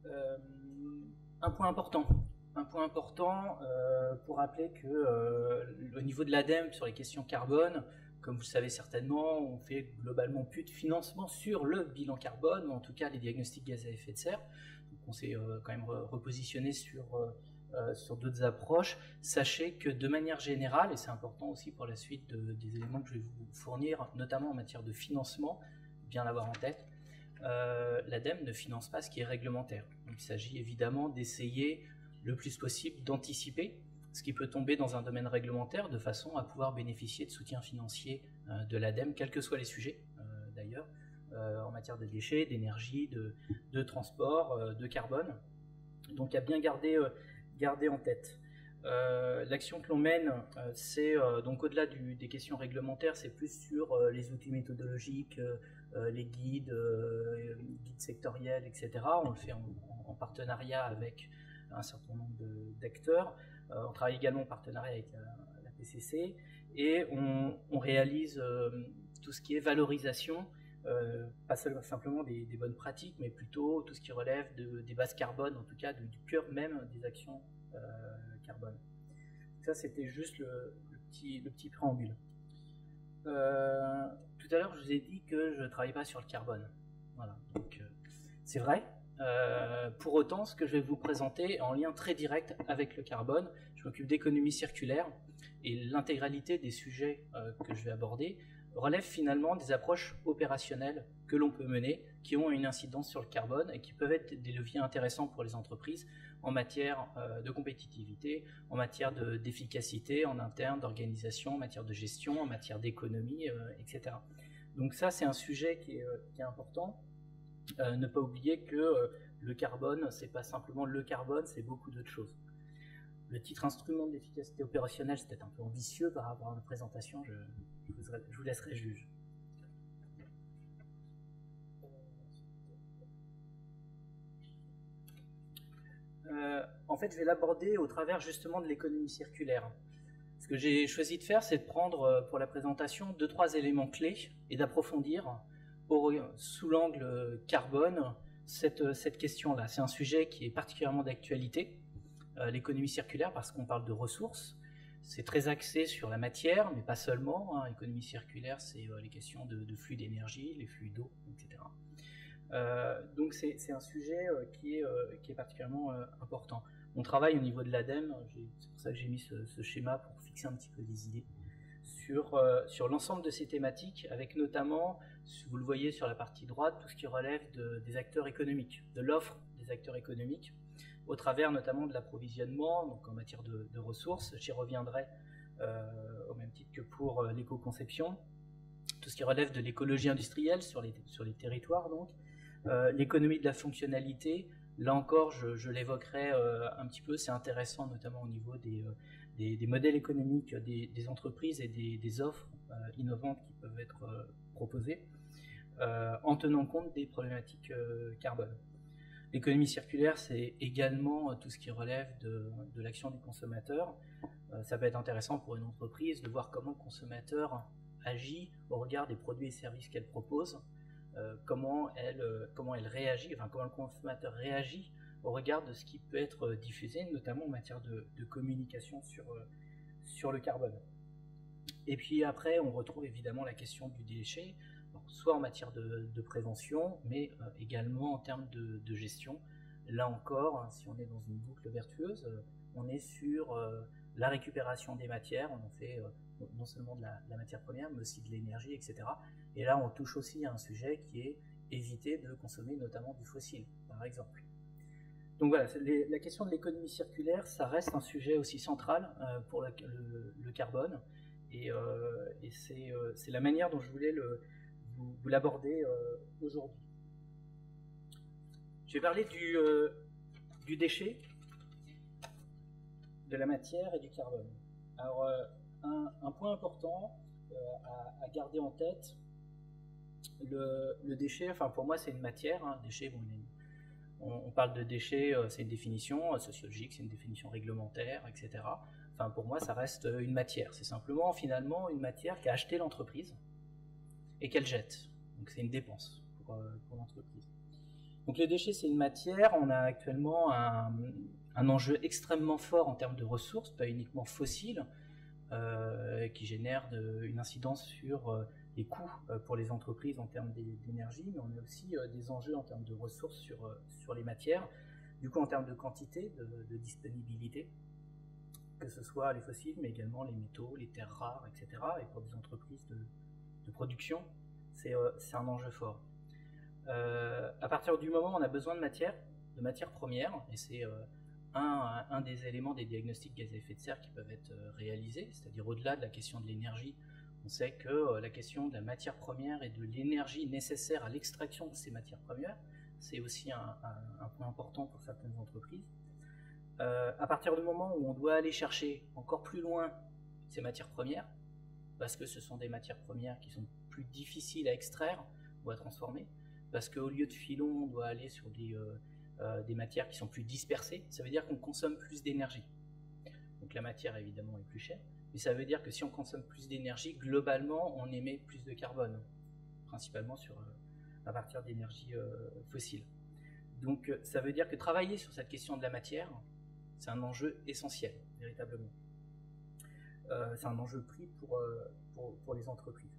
Euh, un point important. Pour rappeler que au niveau de l'ADEME sur les questions carbone, comme vous le savez certainement, on fait globalement plus de financement sur le bilan carbone, ou en tout cas les diagnostics gaz à effet de serre. Donc on s'est quand même repositionné sur d'autres approches. Sachez que de manière générale, et c'est important aussi pour la suite des éléments que je vais vous fournir, notamment en matière de financement, bien l'avoir en tête, l'ADEME ne finance pas ce qui est réglementaire. Donc, il s'agit évidemment d'essayer le plus possible d'anticiper ce qui peut tomber dans un domaine réglementaire de façon à pouvoir bénéficier de soutien financier de l'ADEME, quels que soient les sujets d'ailleurs, en matière de déchets, d'énergie, de transport, de carbone. Donc à bien garder en tête. L'action que l'on mène, c'est donc au-delà des questions réglementaires, c'est plus sur les outils méthodologiques, les guides sectoriels, etc. On le fait en partenariat avec un certain nombre d'acteurs. On travaille également en partenariat avec la PCC et on réalise tout ce qui est valorisation, pas simplement des bonnes pratiques, mais plutôt tout ce qui relève des bases carbone, en tout cas du cœur même des actions carbone. Ça, c'était juste le petit préambule. Tout à l'heure, je vous ai dit que je ne travaille pas sur le carbone. Voilà, donc c'est vrai. Pour autant, ce que je vais vous présenter est en lien très direct avec le carbone. Je m'occupe d'économie circulaire et l'intégralité des sujets que je vais aborder relève finalement des approches opérationnelles que l'on peut mener, qui ont une incidence sur le carbone et qui peuvent être des leviers intéressants pour les entreprises en matière de compétitivité, en matière d'efficacité en interne, d'organisation, en matière de gestion, en matière d'économie, etc. Donc ça, c'est un sujet qui est important. Ne pas oublier que le carbone, c'est pas simplement le carbone, c'est beaucoup d'autres choses. Le titre instrument de l'efficacité opérationnelle, c'est peut-être un peu ambitieux par rapport à ma présentation, je vous laisserai juge. En fait, je vais l'aborder au travers justement de l'économie circulaire. Ce que j'ai choisi de faire, c'est de prendre pour la présentation 2-3 éléments clés et d'approfondir sous l'angle carbone cette question-là. C'est un sujet qui est particulièrement d'actualité, l'économie circulaire, parce qu'on parle de ressources. C'est très axé sur la matière, mais pas seulement. L'économie circulaire, c'est les questions de flux d'énergie, les flux d'eau, etc. Donc c'est un sujet qui est particulièrement important. On travaille au niveau de l'ADEME, c'est pour ça que j'ai mis ce schéma pour fixer un petit peu des idées sur l'ensemble de ces thématiques, avec notamment, si vous le voyez sur la partie droite, tout ce qui relève des acteurs économiques, de l'offre des acteurs économiques, au travers notamment de l'approvisionnement, donc en matière de ressources. J'y reviendrai au même titre que pour l'éco-conception, tout ce qui relève de l'écologie industrielle sur les territoires, donc l'économie de la fonctionnalité. Là encore, je l'évoquerai un petit peu, c'est intéressant notamment au niveau des modèles économiques des entreprises et des offres innovantes qui peuvent être proposées en tenant compte des problématiques carbone. L'économie circulaire, c'est également tout ce qui relève de l'action du consommateur. Ça peut être intéressant pour une entreprise de voir comment le consommateur agit au regard des produits et services qu'elle propose, comment elle réagit, enfin comment le consommateur réagit au regard de ce qui peut être diffusé, notamment en matière de communication sur le carbone. Et puis après, on retrouve évidemment la question du déchet, soit en matière de prévention, mais également en termes de gestion. Là encore, si on est dans une boucle vertueuse, on est sur la récupération des matières, on en fait non seulement de la matière première, mais aussi de l'énergie, etc. Et là, on touche aussi à un sujet qui est éviter de consommer notamment du fossile, par exemple. Donc voilà, la question de l'économie circulaire, ça reste un sujet aussi central pour le carbone, et c'est la manière dont je voulais vous l'aborder aujourd'hui. Je vais parler du déchet, de la matière et du carbone. Alors, un point important à garder en tête, le déchet, enfin pour moi c'est une matière, déchet, bon, on parle de déchets, c'est une définition sociologique, c'est une définition réglementaire, etc. Enfin pour moi ça reste une matière, c'est simplement finalement une matière qu'a acheté l'entreprise et qu'elle jette, donc c'est une dépense pour l'entreprise. Donc le déchet, c'est une matière. On a actuellement un enjeu extrêmement fort en termes de ressources, pas uniquement fossiles, qui génère une incidence sur les coûts pour les entreprises en termes d'énergie, mais on a aussi des enjeux en termes de ressources sur les matières, du coup en termes de quantité, de disponibilité, que ce soit les fossiles, mais également les métaux, les terres rares, etc. Et pour des entreprises de production, c'est un enjeu fort. À partir du moment où on a besoin de matières premières, et c'est un des éléments des diagnostics gaz à effet de serre qui peuvent être réalisés, c'est-à-dire au-delà de la question de l'énergie, on sait que la question de la matière première et de l'énergie nécessaire à l'extraction de ces matières premières, c'est aussi un point important pour certaines entreprises. À partir du moment où on doit aller chercher encore plus loin ces matières premières, parce que ce sont des matières premières qui sont plus difficiles à extraire ou à transformer, parce qu'au lieu de filon, on doit aller sur des matières qui sont plus dispersées, ça veut dire qu'on consomme plus d'énergie. Donc la matière évidemment est plus chère, mais ça veut dire que si on consomme plus d'énergie, globalement on émet plus de carbone, principalement à partir d'énergie fossile. Donc ça veut dire que travailler sur cette question de la matière, c'est un enjeu essentiel, véritablement. C'est un enjeu pris pour les entreprises.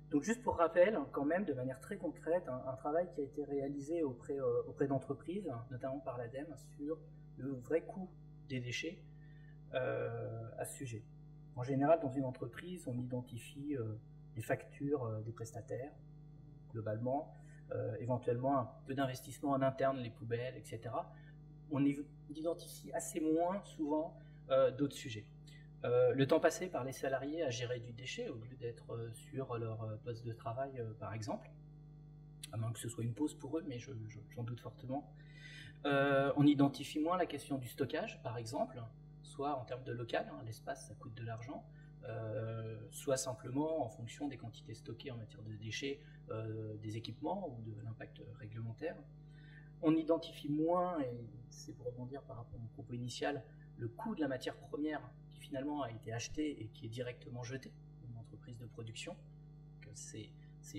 Donc juste pour rappel, quand même, de manière très concrète, un travail qui a été réalisé auprès d'entreprises, notamment par l'ADEME, sur le vrai coût des déchets à ce sujet. En général, dans une entreprise, on identifie les factures des prestataires, globalement, éventuellement un peu d'investissement en interne, les poubelles, etc. On identifie assez moins souvent d'autres sujets. Le temps passé par les salariés à gérer du déchet au lieu d'être sur leur poste de travail, par exemple, à moins que ce soit une pause pour eux, mais j'en doute fortement. On identifie moins la question du stockage, par exemple, soit en termes de local, hein, l'espace ça coûte de l'argent, soit simplement en fonction des quantités stockées en matière de déchets, des équipements ou de l'impact réglementaire. On identifie moins, et c'est pour rebondir par rapport à mon propos initial, le coût de la matière première qui finalement a été achetée et qui est directement jetée dans une entreprise de production. C'est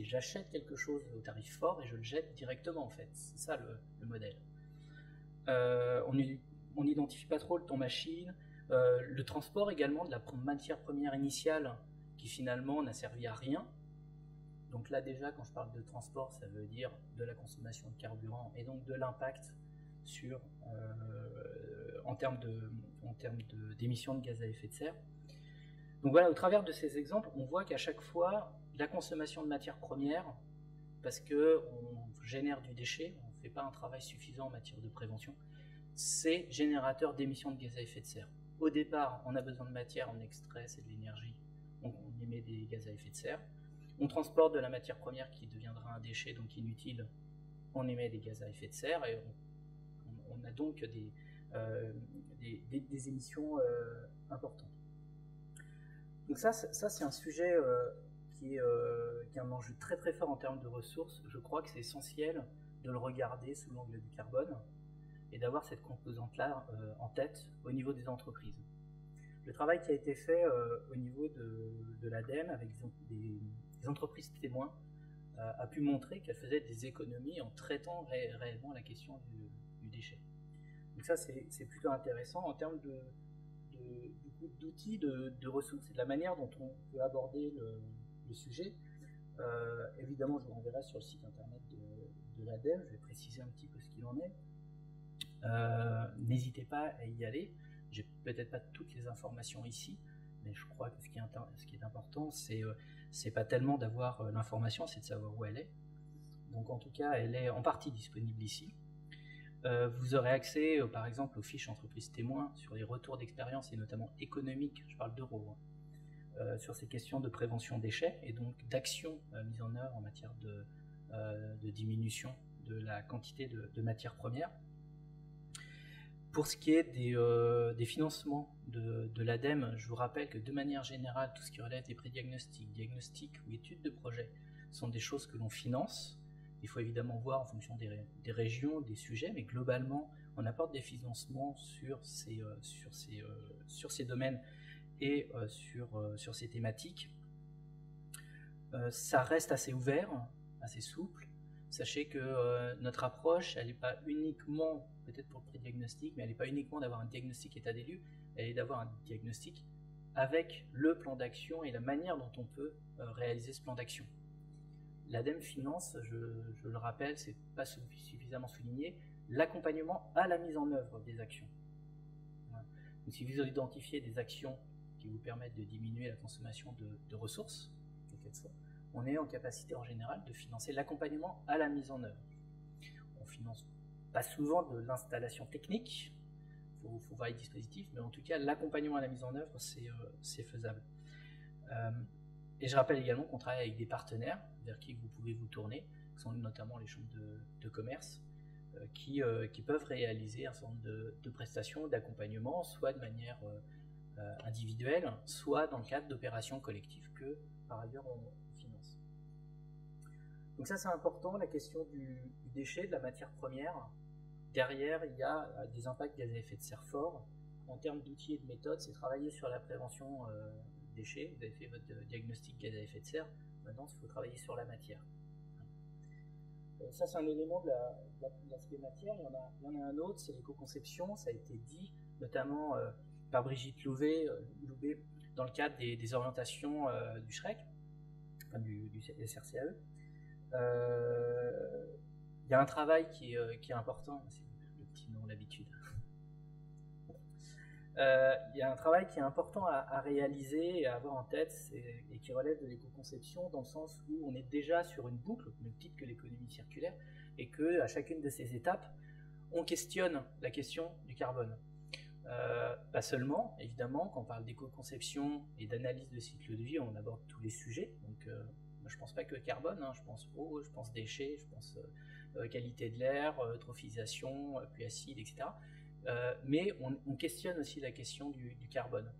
j'achète quelque chose au tarif fort et je le jette directement en fait. C'est ça le modèle. On n'identifie pas trop le temps machine, le transport également de la matière première initiale qui finalement n'a servi à rien. Donc là déjà quand je parle de transport, ça veut dire de la consommation de carburant et donc de l'impact en termes d'émissions de gaz à effet de serre. Donc voilà, au travers de ces exemples, on voit qu'à chaque fois, la consommation de matières premières, parce qu'on génère du déchet, on ne fait pas un travail suffisant en matière de prévention, c'est générateur d'émissions de gaz à effet de serre. Au départ, on a besoin de matière, on extrait, c'est de l'énergie, on émet des gaz à effet de serre. On transporte de la matière première qui deviendra un déchet, donc inutile, on émet des gaz à effet de serre et on a donc des émissions importantes. Donc ça c'est un sujet qui est un enjeu très très fort en termes de ressources. Je crois que c'est essentiel de le regarder sous l'angle du carbone et d'avoir cette composante-là en tête au niveau des entreprises. Le travail qui a été fait au niveau de l'ADEME avec des entreprises témoins a pu montrer qu'elles faisaient des économies en traitant réellement la question du déchet. Donc ça c'est plutôt intéressant en termes d'outils, de ressources et de la manière dont on peut aborder le sujet. Évidemment, je vous renverrai sur le site internet de l'ADEME, je vais préciser un petit peu ce qu'il en est. N'hésitez pas à y aller. J'ai peut-être pas toutes les informations ici, mais je crois que ce qui est important, c'est pas tellement d'avoir l'information, c'est de savoir où elle est. Donc en tout cas, elle est en partie disponible ici. Vous aurez accès, par exemple, aux fiches entreprises témoins sur les retours d'expérience et notamment économiques, je parle d'euros, sur ces questions de prévention déchets et donc d'actions mises en œuvre en matière de diminution de la quantité de matières premières. Pour ce qui est des financements de l'ADEME, je vous rappelle que de manière générale, tout ce qui relève des prédiagnostics, diagnostics ou études de projet sont des choses que l'on finance. Il faut évidemment voir en fonction des régions, des sujets, mais globalement, on apporte des financements sur ces domaines et sur ces thématiques. Ça reste assez ouvert, assez souple. Sachez que notre approche, elle n'est pas uniquement, peut-être pour le pré-diagnostic, mais elle n'est pas uniquement d'avoir un diagnostic état des lieux, elle est d'avoir un diagnostic avec le plan d'action et la manière dont on peut réaliser ce plan d'action. L'ADEME finance, je le rappelle, c'est pas suffisamment souligné, l'accompagnement à la mise en œuvre des actions. Voilà. Donc, si vous identifiez des actions qui vous permettent de diminuer la consommation de ressources, quelles qu'elles soient, on est en capacité en général de financer l'accompagnement à la mise en œuvre. On finance pas souvent de l'installation technique, il faut voir les dispositifs, mais en tout cas l'accompagnement à la mise en œuvre, c'est faisable. Et je rappelle également qu'on travaille avec des partenaires vers qui vous pouvez vous tourner, qui sont notamment les chambres de commerce, qui peuvent réaliser un certain nombre de prestations, d'accompagnement, soit de manière individuelle, soit dans le cadre d'opérations collectives que par ailleurs on finance. Donc ça c'est important, la question du déchet, de la matière première. Derrière, il y a des impacts gaz à effet de serre forts. En termes d'outils et de méthodes, c'est travailler sur la prévention déchets. Vous avez fait votre diagnostic gaz à effet de serre. Maintenant, il faut travailler sur la matière. Ça, c'est un élément de l'aspect matière. Il y en a un autre, c'est l'éco-conception. Ça a été dit, notamment par Brigitte Louvet dans le cadre des orientations du SREC, enfin, du SRCAE. Il y a un travail qui est important, c'est le petit nom, l'habitude. Il y a un travail qui est important à réaliser et à avoir en tête et qui relève de l'éco-conception dans le sens où on est déjà sur une boucle, au même titre que l'économie circulaire, et qu'à chacune de ces étapes, on questionne la question du carbone. Pas seulement, évidemment, quand on parle d'éco-conception et d'analyse de cycle de vie, on aborde tous les sujets. Donc, je ne pense pas que carbone, hein, je pense eau, je pense déchets, je pense qualité de l'air, eutrophisation, pluie acide, etc. Mais on questionne aussi la question du carbone.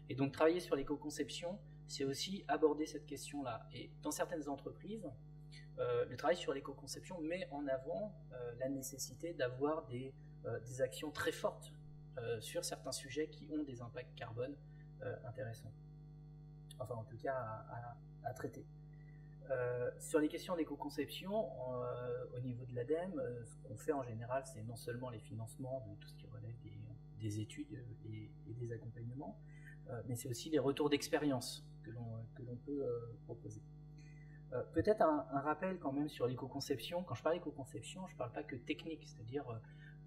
Et donc travailler sur l'éco-conception, c'est aussi aborder cette question-là. Et dans certaines entreprises, le travail sur l'éco-conception met en avant la nécessité d'avoir des actions très fortes sur certains sujets qui ont des impacts carbone intéressants. Enfin, en tout cas, à traiter. Sur les questions d'éco-conception, au niveau de l'ADEME, ce qu'on fait en général, c'est non seulement les financements de tout ce qui relève des études et des accompagnements, mais c'est aussi les retours d'expérience que l'on peut proposer. Peut-être un rappel quand même sur l'éco-conception. Quand je parle d'éco-conception, je ne parle pas que technique, c'est-à-dire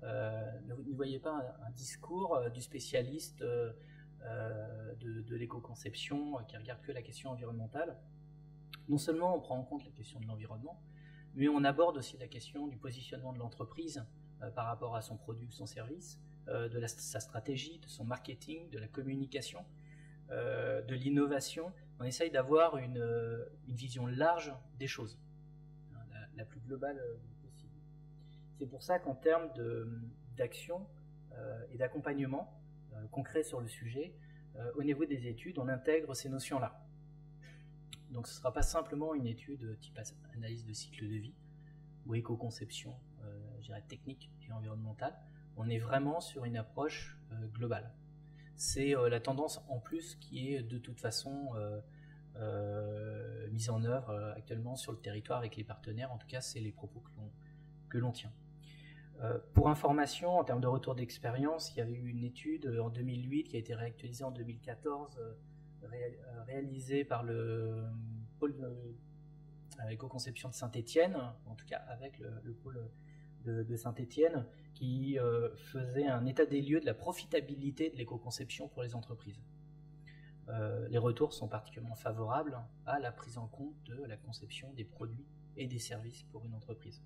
ne voyez pas un discours du spécialiste de l'éco-conception qui regarde que la question environnementale. Non seulement on prend en compte la question de l'environnement, mais on aborde aussi la question du positionnement de l'entreprise par rapport à son produit ou son service, sa stratégie, de son marketing, de la communication, de l'innovation. On essaye d'avoir une vision large des choses, la plus globale possible. C'est pour ça qu'en termes d'action et d'accompagnement concret sur le sujet, au niveau des études, on intègre ces notions-là. Donc ce ne sera pas simplement une étude type analyse de cycle de vie ou éco-conception, je dirais technique et environnementale. On est vraiment sur une approche globale. C'est la tendance en plus qui est de toute façon mise en œuvre actuellement sur le territoire avec les partenaires. En tout cas, c'est les propos que l'on tient. Pour information, en termes de retour d'expérience, il y avait eu une étude en 2008 qui a été réactualisée en 2014, réalisée par le pôle éco-conception de Saint-Étienne, en tout cas avec le pôle de Saint-Étienne, qui faisait un état des lieux de la profitabilité de l'éco-conception pour les entreprises. Les retours sont particulièrement favorables à la prise en compte de la conception des produits et des services pour une entreprise.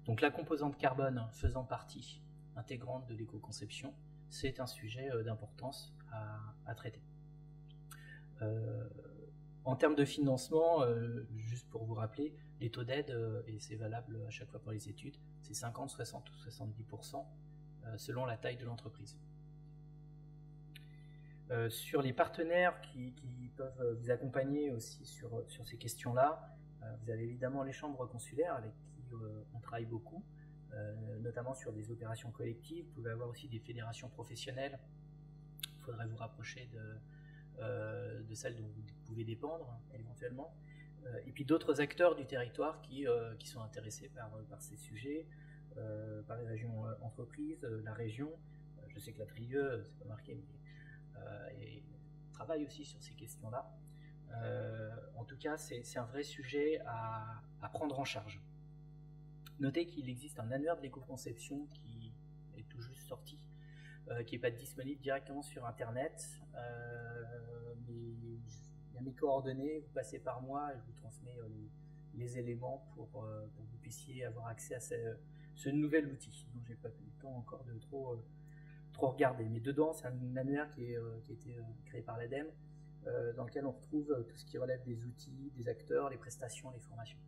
Donc la composante carbone faisant partie intégrante de l'éco-conception, c'est un sujet d'importance à traiter. En termes de financement, juste pour vous rappeler, les taux d'aide, et c'est valable à chaque fois pour les études, c'est 50, 60 ou 70% selon la taille de l'entreprise. Sur les partenaires qui peuvent vous accompagner aussi sur ces questions-là, vous avez évidemment les chambres consulaires avec qui on travaille beaucoup, notamment sur des opérations collectives. Vous pouvez avoir aussi des fédérations professionnelles. Il faudrait vous rapprocher de celles dont vous pouvez dépendre éventuellement. et puis d'autres acteurs du territoire qui sont intéressés par ces sujets, par les régions entreprises, la région. Je sais que la TRIE, c'est pas marqué, mais travaille aussi sur ces questions-là. En tout cas, c'est un vrai sujet à prendre en charge. Notez qu'il existe un annuaire de l'éco-conception qui est tout juste sorti, qui n'est pas disponible directement sur Internet, mais il y a mes coordonnées, vous passez par moi et je vous transmets les éléments pour que vous puissiez avoir accès à ce nouvel outil, dont j'ai pas eu le temps encore de trop regarder. Mais dedans, c'est un annuaire qui a été créé par l'ADEME, dans lequel on retrouve tout ce qui relève des outils, des acteurs, les prestations, les formations.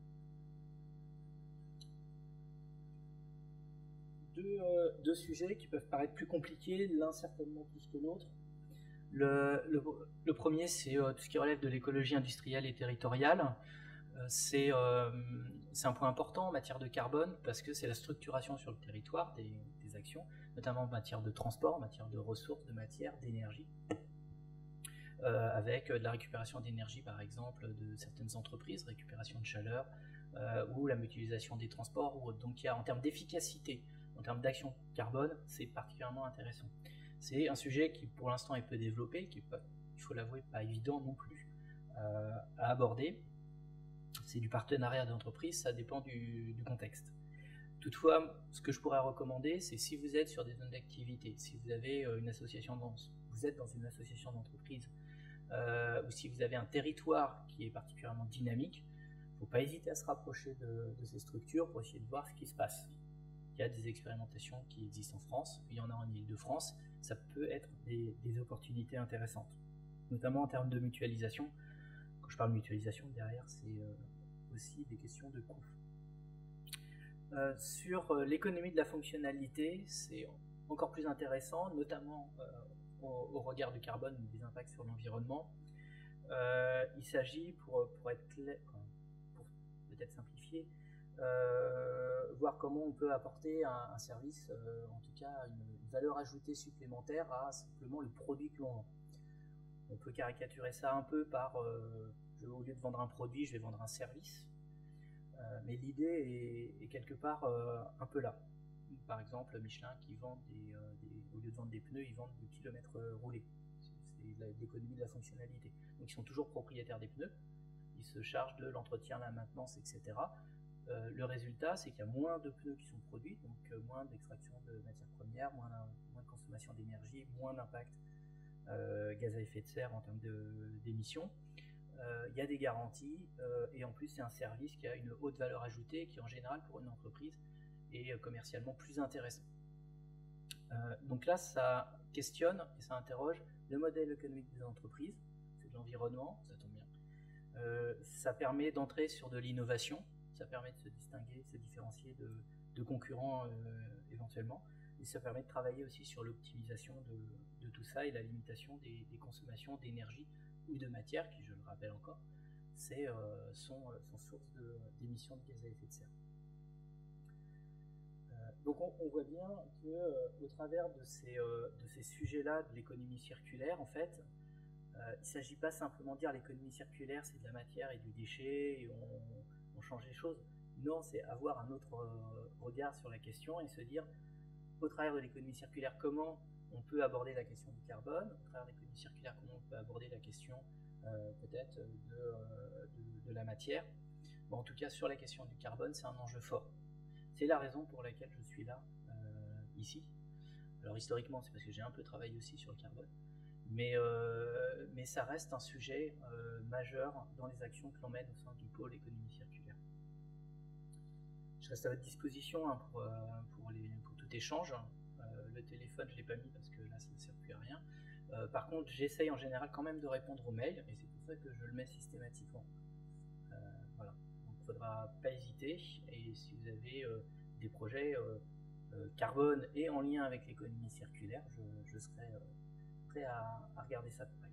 Deux sujets qui peuvent paraître plus compliqués, l'un certainement plus que l'autre. Le premier, c'est tout ce qui relève de l'écologie industrielle et territoriale. C'est un point important en matière de carbone parce que c'est la structuration sur le territoire des actions, notamment en matière de transport, en matière de ressources, de matière, d'énergie, avec de la récupération d'énergie par exemple de certaines entreprises, récupération de chaleur, ou la mutualisation des transports, ou donc il y a en termes d'efficacité, en termes d'action carbone, c'est particulièrement intéressant. C'est un sujet qui pour l'instant est peu développé, qui est pas, il faut l'avouer, pas évident non plus à aborder. C'est du partenariat d'entreprise, ça dépend du contexte. Toutefois, ce que je pourrais recommander, c'est si vous êtes sur des zones d'activité, si vous avez une association, vous êtes dans une association d'entreprise, ou si vous avez un territoire qui est particulièrement dynamique, il ne faut pas hésiter à se rapprocher de ces structures pour essayer de voir ce qui se passe. Il y a des expérimentations qui existent en France, il y en a en Île-de-France, ça peut être des opportunités intéressantes, notamment en termes de mutualisation. Quand je parle de mutualisation, derrière, c'est aussi des questions de coût. Sur l'économie de la fonctionnalité, c'est encore plus intéressant, notamment au regard du carbone et des impacts sur l'environnement. Il s'agit, pour être clair, pour peut-être simplifier, voir comment on peut apporter un service, en tout cas une valeur ajoutée supplémentaire à simplement le produit que l'on vend. On peut caricaturer ça un peu par, au lieu de vendre un produit, je vais vendre un service. Mais l'idée est quelque part un peu là. Par exemple, Michelin qui vend au lieu de vendre des pneus, ils vendent des kilomètres roulés. C'est l'économie de la fonctionnalité. Donc ils sont toujours propriétaires des pneus, ils se chargent de l'entretien, la maintenance, etc. Le résultat, c'est qu'il y a moins de pneus qui sont produits, donc moins d'extraction de matières premières, moins de consommation d'énergie, moins d'impact gaz à effet de serre en termes d'émissions. Il y a des garanties, et en plus c'est un service qui a une haute valeur ajoutée, qui en général pour une entreprise est commercialement plus intéressant. Donc là ça questionne et ça interroge le modèle économique des entreprises, c'est de l'environnement, ça tombe bien. Ça permet d'entrer sur de l'innovation, ça permet de se distinguer, de se différencier de concurrents éventuellement, et ça permet de travailler aussi sur l'optimisation de tout ça et la limitation des consommations d'énergie ou de matière, qui, je le rappelle encore, sont source d'émissions de gaz à effet de serre. Donc on voit bien qu'au travers de ces sujets-là de l'économie circulaire, en fait, il ne s'agit pas simplement de dire l'économie circulaire, c'est de la matière et du déchet, et on change les choses. Non, c'est avoir un autre regard sur la question et se dire, au travers de l'économie circulaire, comment on peut aborder la question du carbone, au travers de l'économie circulaire, comment on peut aborder la question peut-être de la matière. Bon, en tout cas, sur la question du carbone, c'est un enjeu fort. C'est la raison pour laquelle je suis là, ici. Alors historiquement, c'est parce que j'ai un peu travaillé aussi sur le carbone, mais ça reste un sujet majeur dans les actions que l'on mène au sein du pôle économie circulaire. Je reste à votre disposition hein, pour tout échange. Le téléphone, je ne l'ai pas mis parce que là, ça ne sert plus à rien. Par contre, j'essaye en général quand même de répondre aux mails, et c'est pour ça que je le mets systématiquement. Voilà. Donc, il ne faudra pas hésiter, et si vous avez des projets carbone et en lien avec l'économie circulaire, je serai prêt à regarder ça de près.